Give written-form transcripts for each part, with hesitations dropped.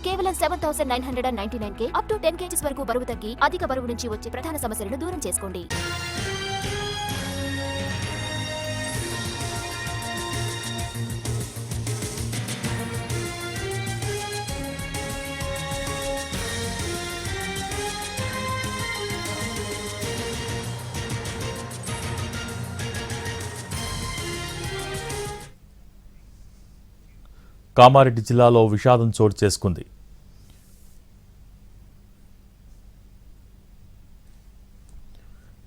కేవలం 7,999 up to 10 kgs వరకు బరువు తగ్గి అధిక బరువు నుంచి వచ్చే ప్రధాన సమస్యలను దూరం చేసుకోండి. కామారెడ్డి జిల్లాలో విషాదం చోటు చేసుకుంది.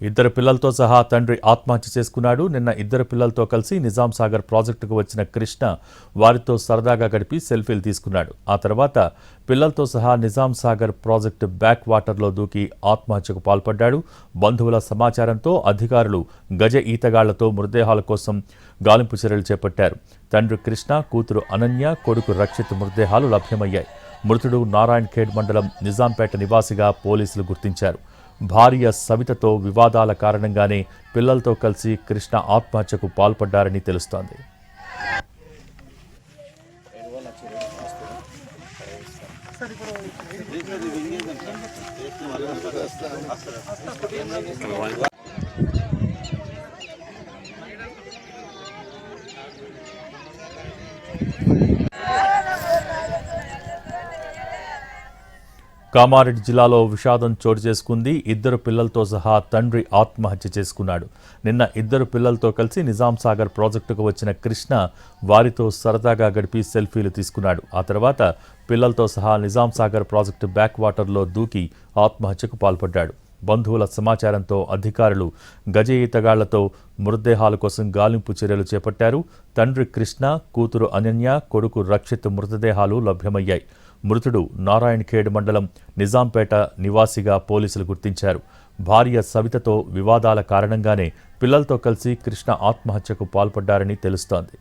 ఇద్దరు పిల్లలతో సహా తండ్రి ఆత్మహత్య చేసుకున్నాడు. నిన్న ఇద్దరు పిల్లలతో కలిసి నిజాం సాగర్ ప్రాజెక్టుకు వచ్చిన కృష్ణ వారితో సరదాగా గడిపి సెల్ఫీలు తీసుకున్నాడు. ఆ తర్వాత పిల్లలతో సహా నిజాం సాగర్ ప్రాజెక్టు బ్యాక్ వాటర్లో దూకి ఆత్మహత్యకు పాల్పడ్డాడు. బంధువుల సమాచారంతో అధికారులు గజ ఈతగాళ్లతో మృతదేహాల కోసం గాలింపు చర్యలు చేపట్టారు. తండ్రి కృష్ణ, కూతురు అనన్య, కొడుకు రక్షిత్ మృతదేహాలు లభ్యమయ్యాయి. మృతుడు నారాయణ్ ఖేడ్ మండలం నిజాంపేట నివాసిగా పోలీసులు గుర్తించారు. భార్య సవితతో వివాదాల కారణంగానే పిల్లలతో కలిసి కృష్ణ ఆత్మహత్యకు పాల్పడ్డారని తెలుస్తోంది. కామారెడ్డి జిల్లాలో విషాదం చోటు చేసుకుంది. ఇద్దరు పిల్లలతో సహా తండ్రి ఆత్మహత్య చేసుకున్నాడు. నిన్న ఇద్దరు పిల్లలతో కలిసి నిజాం సాగర్ ప్రాజెక్టుకు వచ్చిన కృష్ణ వారితో సరదాగా గడిపి సెల్ఫీలు తీసుకున్నాడు. ఆ తర్వాత పిల్లలతో సహా నిజాం సాగర్ ప్రాజెక్టు బ్యాక్ వాటర్లో దూకి ఆత్మహత్యకు పాల్పడ్డాడు. బంధువుల సమాచారంతో అధికారులు గజ ఈతగాళ్లతో మృతదేహాల కోసం గాలింపు చర్యలు చేపట్టారు. తండ్రి కృష్ణ, కూతురు అనన్య, కొడుకు రక్షిత్ మృతదేహాలు లభ్యమయ్యాయి. మృతుడు నారాయణ్ ఖేడ్ మండలం నిజాంపేట నివాసిగా పోలీసులు గుర్తించారు. భార్య సవితతో వివాదాల కారణంగానే పిల్లలతో కలిసి కృష్ణ ఆత్మహత్యకు పాల్పడ్డారని తెలుస్తోంది.